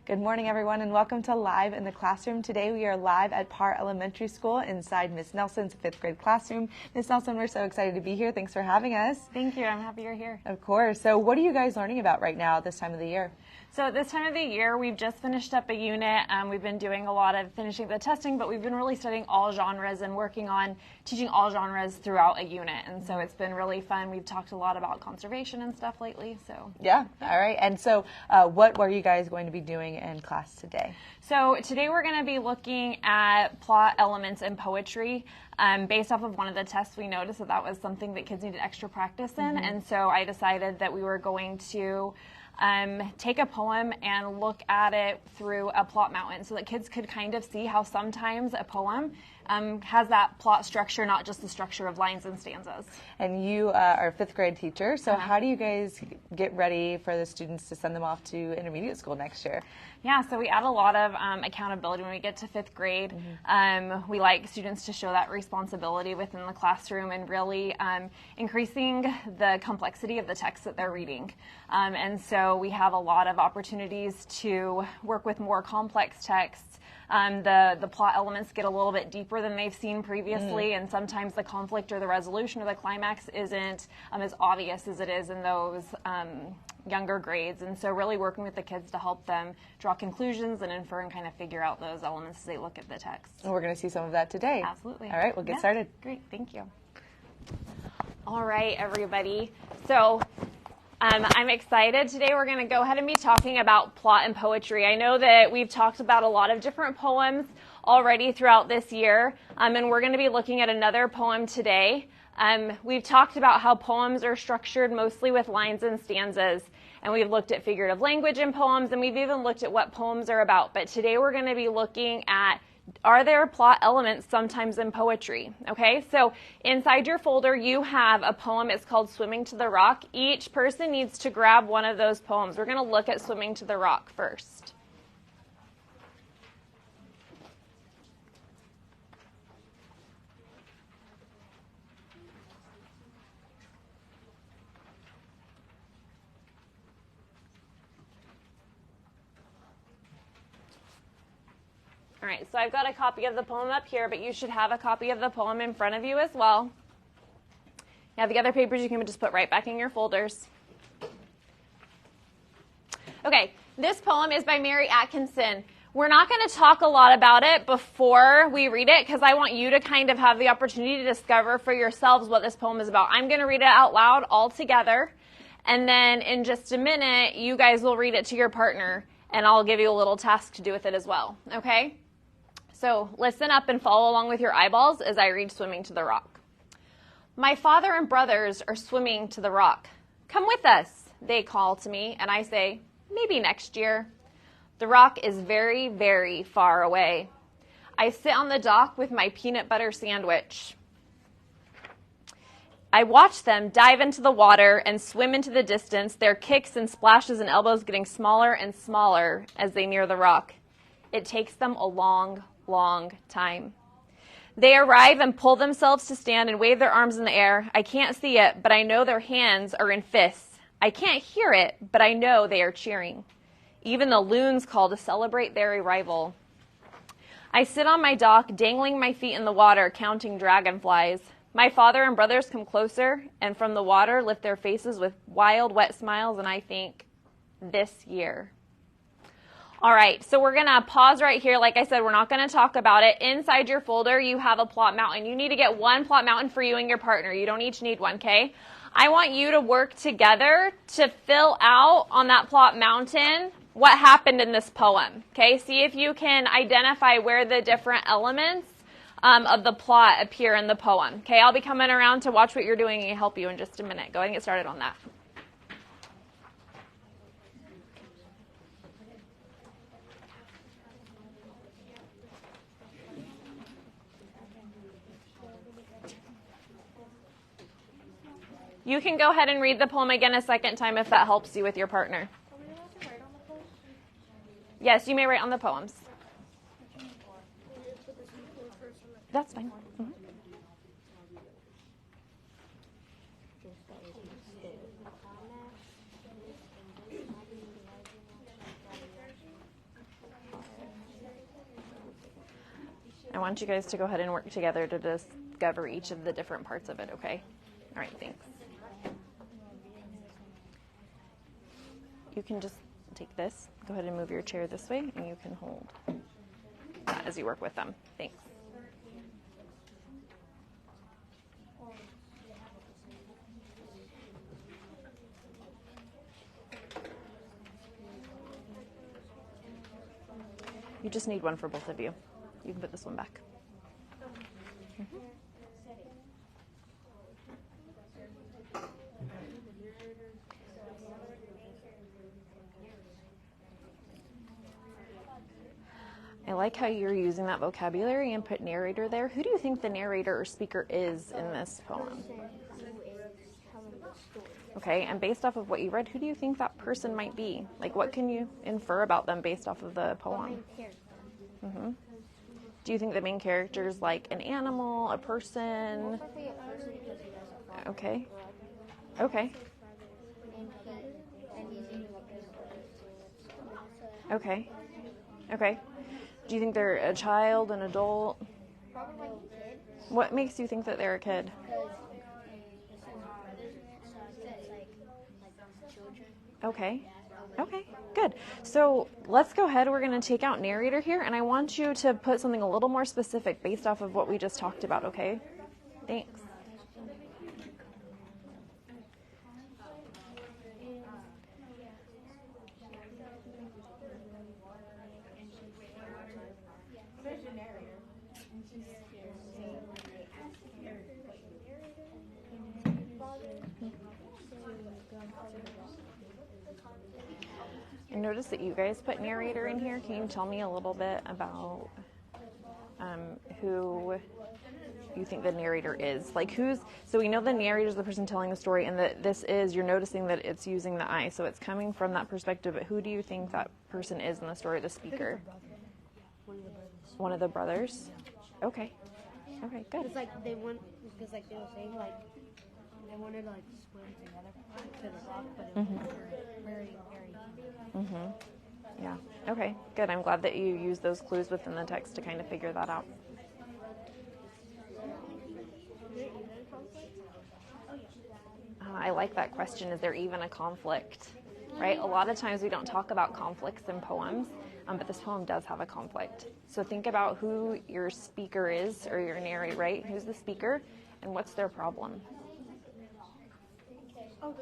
Good morning, everyone, and welcome to Live in the Classroom. Today we are live at Parr Elementary School inside Miss Nelson's fifth grade classroom. Miss Nelson, we're so excited to be here. Thanks for having us. Thank you. I'm happy you're here. Of course. So what are you guys learning about right now at this time of the year? So at this time of the year, we've just finished up a unit. We've been doing a lot of finishing the testing, but we've been really studying all genres and working on teaching all genres throughout a unit. And so it's been really fun. We've talked a lot about conservation and stuff lately. So yeah. All right. And so what were you guys going to be doing in class today? So today we're going to be looking at plot elements in poetry. Based off of one of the tests, we noticed that was something that kids needed extra practice in. And so I decided that we were going to take a poem and look at it through a plot mountain so that kids could kind of see how sometimes a poem has that plot structure, not just the structure of lines and stanzas. And you are a fifth grade teacher, so how do you guys get ready for the students to send them off to intermediate school next year? Yeah, so we add a lot of accountability when we get to fifth grade. We like students to show that responsibility within the classroom and really increasing the complexity of the text that they're reading. And so we have a lot of opportunities to work with more complex texts. The plot elements get a little bit deeper than they've seen previously, and sometimes the conflict or the resolution or the climax isn't as obvious as it is in those younger grades. And so really working with the kids to help them draw conclusions and infer and kind of figure out those elements as they look at the text. And we're going to see some of that today. Absolutely. All right, we'll get started. Great, thank you. All right, everybody. So I'm excited. Today we're going to go ahead and be talking about plot and poetry. I know that we've talked about a lot of different poems already throughout this year, and we're going to be looking at another poem today. We've talked about how poems are structured mostly with lines and stanzas, and we've looked at figurative language in poems, and we've even looked at what poems are about. But today we're going to be looking at, are there plot elements sometimes in poetry? Okay, so inside your folder you have a poem. It's called Swimming to the Rock. Each person needs to grab one of those poems. We're going to look at Swimming to the Rock first. All right, so I've got a copy of the poem up here, but you should have a copy of the poem in front of you as well. Now, the other papers you can just put right back in your folders. Okay, this poem is by Mary Atkinson. We're not going to talk a lot about it before we read it because I want you to kind of have the opportunity to discover for yourselves what this poem is about. I'm going to read it out loud all together, and then in just a minute, you guys will read it to your partner, and I'll give you a little task to do with it as well, okay? So listen up and follow along with your eyeballs as I read Swimming to the Rock. My father and brothers are swimming to the rock. Come with us, they call to me, and I say, maybe next year. The rock is very, very far away. I sit on the dock with my peanut butter sandwich. I watch them dive into the water and swim into the distance, their kicks and splashes and elbows getting smaller and smaller as they near the rock. It takes them a long time. They arrive and pull themselves to stand and wave their arms in the air. I can't see it, but I know their hands are in fists. I can't hear it, but I know they are cheering. Even the loons call to celebrate their arrival. I sit on my dock, dangling my feet in the water, counting dragonflies. My father and brothers come closer, and from the water lift their faces with wild, wet smiles, and I think, this year. All right, so we're going to pause right here. Like I said, we're not going to talk about it. Inside your folder, you have a plot mountain. You need to get one plot mountain for you and your partner. You don't each need one, okay? I want you to work together to fill out on that plot mountain what happened in this poem, okay? See if you can identify where the different elements of the plot appear in the poem, okay? I'll be coming around to watch what you're doing and help you in just a minute. Go ahead and get started on that. You can go ahead and read the poem again a second time if that helps you with your partner. Are we allowed to write on the poem? Yes, you may write on the poems. That's fine. Mm-hmm. I want you guys to go ahead and work together to discover each of the different parts of it, okay? All right, thanks. You can just take this, go ahead and move your chair this way, and you can hold that as you work with them. Thanks. You just need one for both of you. You can put this one back. Mm-hmm. I like how you're using that vocabulary and put narrator there. Who do you think the narrator or speaker is in this poem? Okay, and based off of what you read, who do you think that person might be? Like, what can you infer about them based off of the poem? Mm-hmm. Do you think the main character is like an animal, a person? Okay. Okay. Okay. Okay. Do you think they're a child, an adult? Probably a kid. What makes you think that they're a kid? Okay. Okay, good. So let's go ahead. We're going to take out narrator here, and I want you to put something a little more specific based off of what we just talked about, okay? Thanks. I noticed that you guys put narrator in here. Can you tell me a little bit about who you think the narrator is? Like so we know the narrator is the person telling the story, and that you're noticing that it's using the I, so it's coming from that perspective, but who do you think that person is in the story, the speaker? One of the brothers? Okay. Okay, good. Because they were saying, they wanted to, swim together to the rock, but it was very, very deep. Mm-hmm. Yeah. Okay, good. I'm glad that you used those clues within the text to kind of figure that out. I like that question. Is there even a conflict? Right? A lot of times we don't talk about conflicts in poems, but this poem does have a conflict. So think about who your speaker is, or your narrator, right? Who's the speaker, and what's their problem? Oh,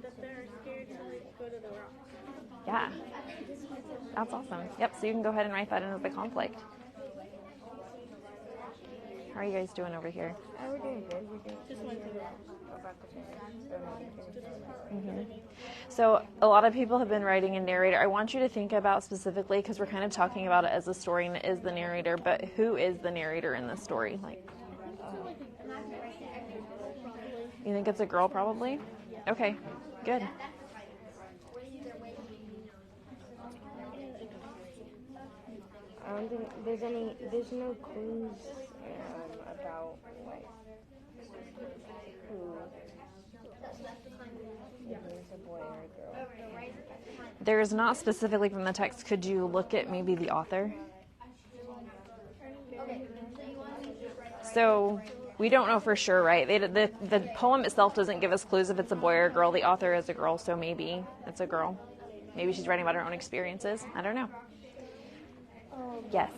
that they're scared to go to the rock. Yeah. That's awesome. Yep, so you can go ahead and write that in as the conflict. How are you guys doing over here? Oh, we're doing good. Just went to So a lot of people have been writing a narrator. I want you to think about specifically, because we're kind of talking about it as a story and it is the narrator, but who is the narrator in this story? You think it's a girl, probably? Okay, good. I don't think there's no clues about who is a boy or a girl. There's not specifically from the text. Could you look at maybe the author? So we don't know for sure, right? The poem itself doesn't give us clues if it's a boy or a girl. The author is a girl, so maybe it's a girl. Maybe she's writing about her own experiences. I don't know. Yes.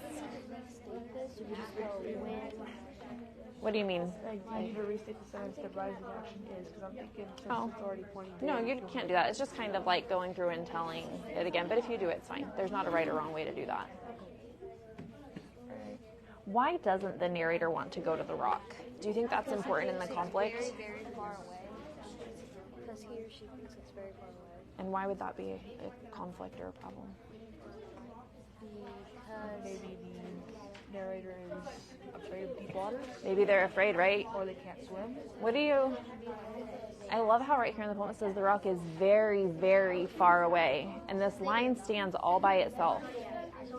What do you mean? I need to restate the sentence that rising action is, because I'm thinking since it's already pointing to No, you can't do that. It's just kind of like going through and telling it again. But if you do, it's fine. There's not a right or wrong way to do that. Why doesn't the narrator want to go to the rock? Do you think that's important in the conflict? Very, very far away. Because he or she thinks it's very far away. And why would that be a conflict or a problem? Because maybe the narrator is afraid of deep water, Maybe they're afraid, right? or they can't swim. I love how right here in the poem it says the rock is very, very far away. And this line stands all by itself.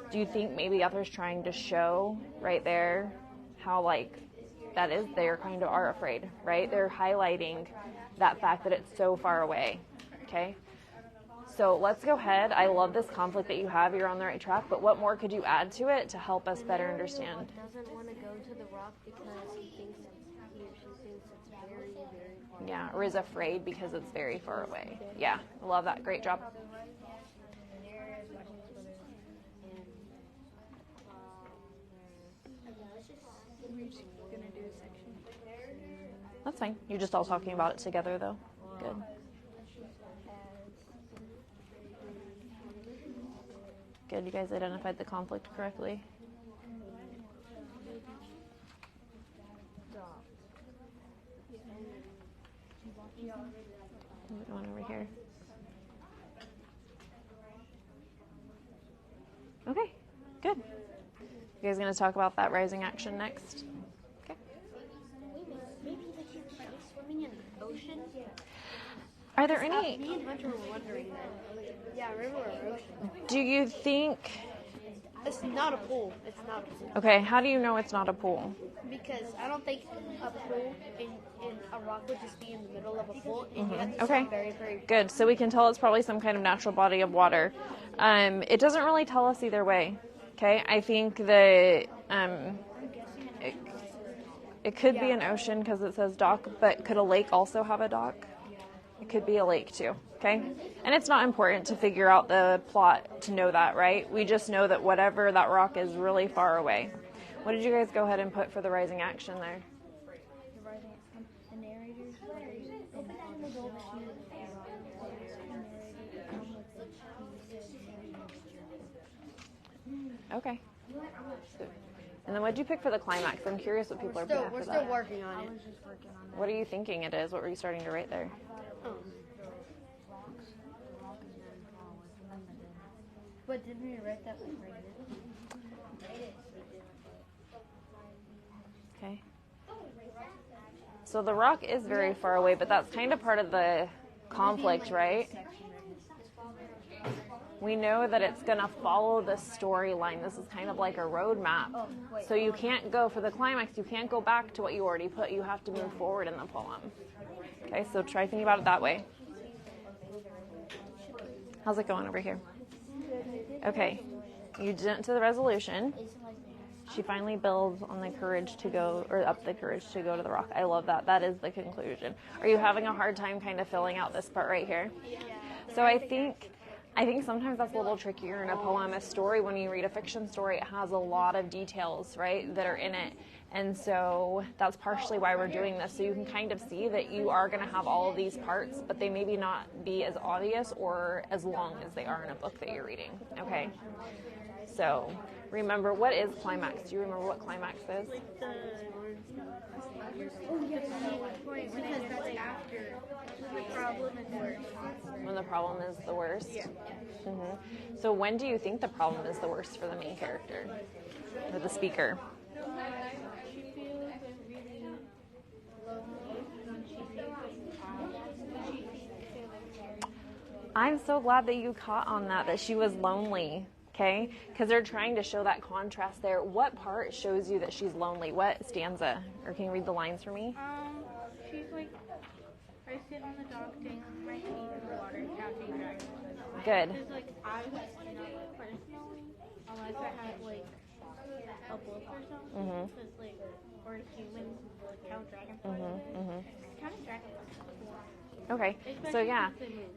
Do you think maybe the author's trying to show right there how that is, they kind of are afraid, right? They're highlighting that fact that it's so far away, okay? So let's go ahead. I love this conflict that you have. You're on the right track. But what more could you add to it to help us better understand? Doesn't want to go to the rock because he or she thinks it's very, very far. Yeah, or is afraid because it's very far away. Yeah, I love that. Great job. That's fine. You're just all talking about it together, though. Good. Good. You guys identified the conflict correctly. Move it on over here. Okay. Good. You guys going to talk about that rising action next? Okay. Maybe the kids are swimming in the ocean. Are there any? Me and Hunter were wondering that. Yeah, river or ocean. Do you think? It's not a pool. It's not a pool. Okay. How do you know it's not a pool? Because I don't think a pool in a rock would just be in the middle of a pool. And you have to Okay. swim very, very Good. So we can tell it's probably some kind of natural body of water. It doesn't really tell us either way. Okay. I think that it could be an ocean because it says dock, but could a lake also have a dock? It could be a lake too. Okay. And it's not important to figure out the plot to know that, right? We just know that whatever that rock is really far away. What did you guys go ahead and put for the rising action there? The narrators Okay. And then what did you pick for the climax? I'm curious what people are picking for We're that. still working on it. What are you thinking it is? What were you starting to write there? But didn't we write that right here? Okay. So the rock is very far away, but that's kind of part of the conflict, right? We know that it's going to follow the storyline. This is kind of like a roadmap. So you can't go for the climax. You can't go back to what you already put. You have to move forward in the poem. Okay, so try thinking about it that way. How's it going over here? Okay, you did to the resolution. She finally builds on the courage to go, or up the courage to go to the rock. I love that. That is the conclusion. Are you having a hard time kind of filling out this part right here? So I think sometimes that's a little trickier in a poem. A story, when you read a fiction story, it has a lot of details, right, that are in it. And so that's partially why we're doing this. So you can kind of see that you are going to have all of these parts, but they maybe not be as obvious or as long as they are in a book that you're reading. Okay? So remember, what is climax? Do you remember what climax is? Because that's after the problem is worse. When the problem is the worst? Yeah. So when do you think the problem is the worst for the main character or the speaker? I'm so glad that you caught on that she was lonely, okay? Because they're trying to show that contrast there. What part shows you that she's lonely? What stanza? Or can you read the lines for me? She's like, I sit on the dock, dangling my feet in the water, counting dragons. Good. It's like, I would not personally, unless I had like a book or something, because like, or a human count dragons. Counting dragons. Okay, so yeah,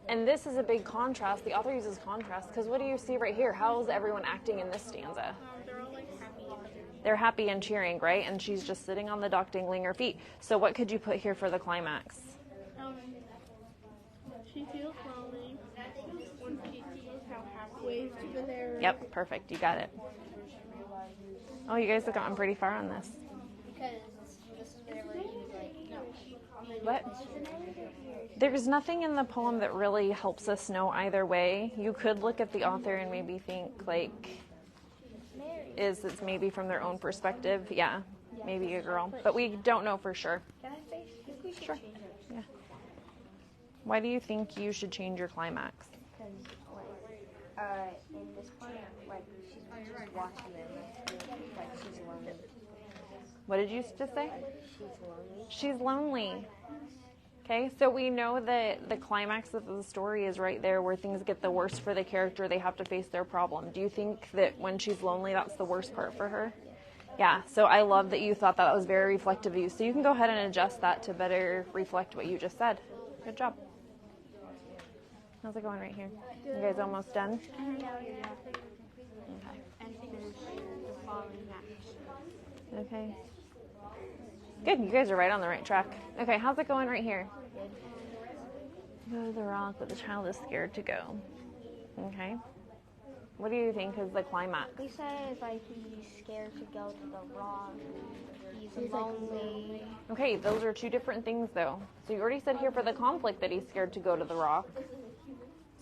and this is a big contrast. The author uses contrast because what do you see right here? How is everyone acting in this stanza? They're all like happy. They're happy and cheering, right? And she's just sitting on the dock dangling her feet. So what could you put here for the climax? She feels lonely when she sees how happy waves to the there. Yep, perfect. You got it. Oh, you guys have gotten pretty far on this. Because this is whenever you What? There's nothing in the poem that really helps us know either way. You could look at the author and maybe think, like, it's maybe from their own perspective. Yeah, maybe a girl. But we don't know for sure. Can I say? I think we should Sure. change it. Yeah. Why do you think you should change your climax? Because, in this part, like, she's just watching them. Like, she's lonely. What did you just say? She's lonely. She's lonely. Okay, so we know that the climax of the story is right there where things get the worst for the character. They have to face their problem. Do you think that when she's lonely, that's the worst part for her? Yeah, so I love that you thought that was very reflective of you. So you can go ahead and adjust that to better reflect what you just said. Good job. How's it going right here? You guys almost done? Okay. Good, you guys are right on the right track. Okay, how's it going right here? Go to the rock, but the child is scared to go. Okay. What do you think is the climax? He says like he's scared to go to the rock. He's lonely. Okay, those are two different things though. So you already said here for the conflict that he's scared to go to the rock.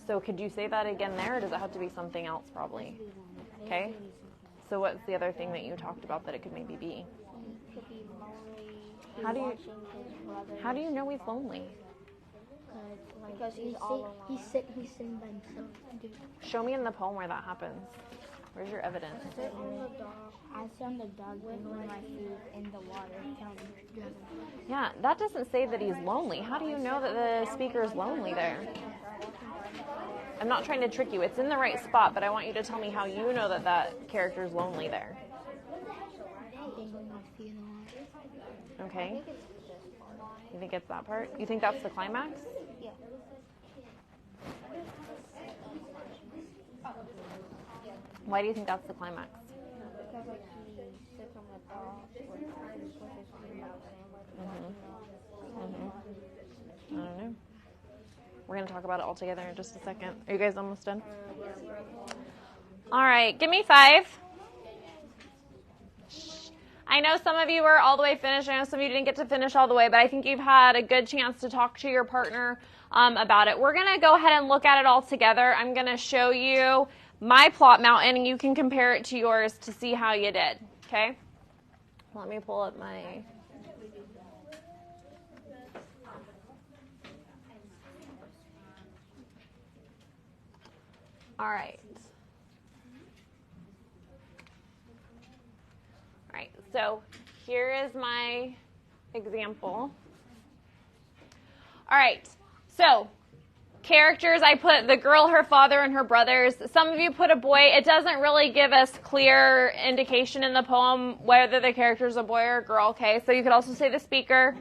So could you say that again there, or does it have to be something else probably? Okay. So what's the other thing that you talked about that it could maybe be? He could be lonely. How do you know he's lonely? Because he's all alone. He's sitting by himself. Show me in the poem where that happens. Where's your evidence? I sit on the dog dangling my food in the water. Yeah, that doesn't say that he's lonely. How do you know that the speaker is lonely there? I'm not trying to trick you. It's in the right spot, but I want you to tell me how you know that that character is lonely there. Dangling my feet in the water. Okay. You think it's that part? You think that's the climax? Yeah. Why do you think that's the climax? Because like he sits on the dog with his feet out I don't know. We're going to talk about it all together in just a second. Are you guys almost done? All right, give me 5. I know some of you were all the way finished. I know some of you didn't get to finish all the way, but I think you've had a good chance to talk to your partner about it. We're going to go ahead and look at it all together. I'm going to show you my plot mountain, and you can compare it to yours to see how you did, okay? Let me pull up my... All right. All right, so here is my example. All right, so characters, I put the girl, her father, and her brothers. Some of you put a boy. It doesn't really give us clear indication in the poem whether the character is a boy or a girl, okay? So you could also say the speaker.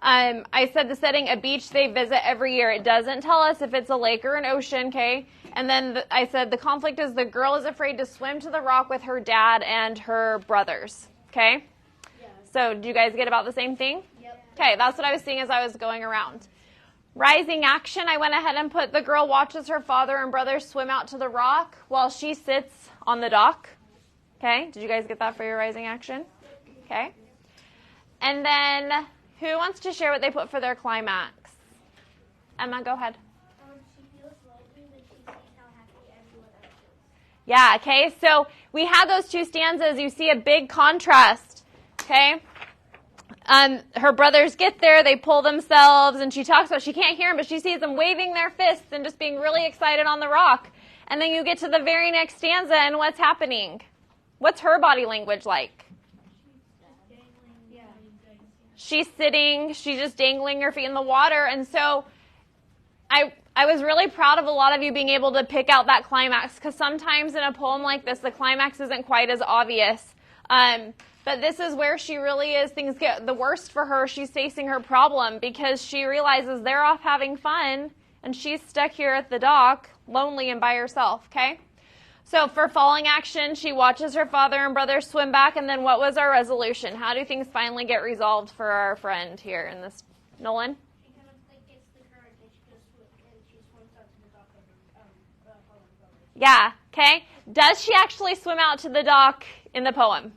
I said the setting, a beach they visit every year. It doesn't tell us if it's a lake or an ocean, okay? And then I said the conflict is the girl is afraid to swim to the rock with her dad and her brothers, okay? Yeah. So do you guys get about the same thing? Yep. Okay, that's what I was seeing as I was going around. Rising action, I went ahead and put the girl watches her father and brother swim out to the rock while she sits on the dock. Okay, did you guys get that for your rising action? Okay. And then who wants to share what they put for their climax? Emma, go ahead. She feels lonely when she sees how happy everyone else is. Yeah, okay, so we had those two stanzas. You see a big contrast, okay? Her brothers get there, they pull themselves, and she talks about she can't hear them, but she sees them waving their fists and just being really excited on the rock. And then you get to the very next stanza, and what's happening? What's her body language like? She's sitting, she's just dangling her feet in the water. And so I was really proud of a lot of you being able to pick out that climax, because sometimes in a poem like this, the climax isn't quite as obvious. But this is where she really is, things get the worst for her. She's facing her problem because she realizes they're off having fun and she's stuck here at the dock, lonely and by herself, okay? So for falling action, she watches her father and brother swim back, and then what was our resolution? How do things finally get resolved for our friend here in this? Nolan? She kind of like gets the courage and she goes and she swims out to the dock of Yeah, okay. Does she actually swim out to the dock in the poem?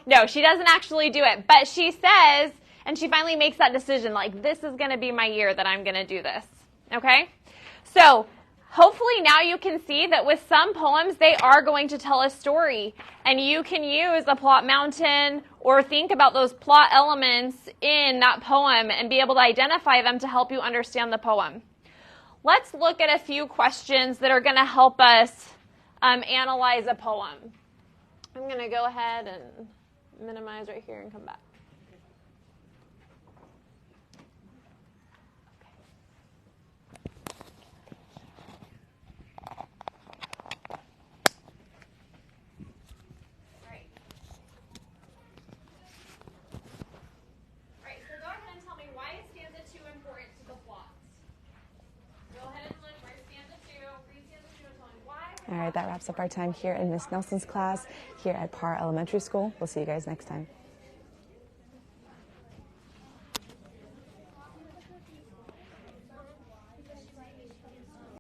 No, she doesn't actually do it. But she says, and she finally makes that decision, like, this is going to be my year that I'm going to do this. Okay? So hopefully now you can see that with some poems, they are going to tell a story. And you can use a plot mountain or think about those plot elements in that poem and be able to identify them to help you understand the poem. Let's look at a few questions that are going to help us analyze a poem. I'm going to go ahead and minimize right here and come back. Okay. All right, that wraps up our time here in Miss Nelson's class here at Parr Elementary School. We'll see you guys next time.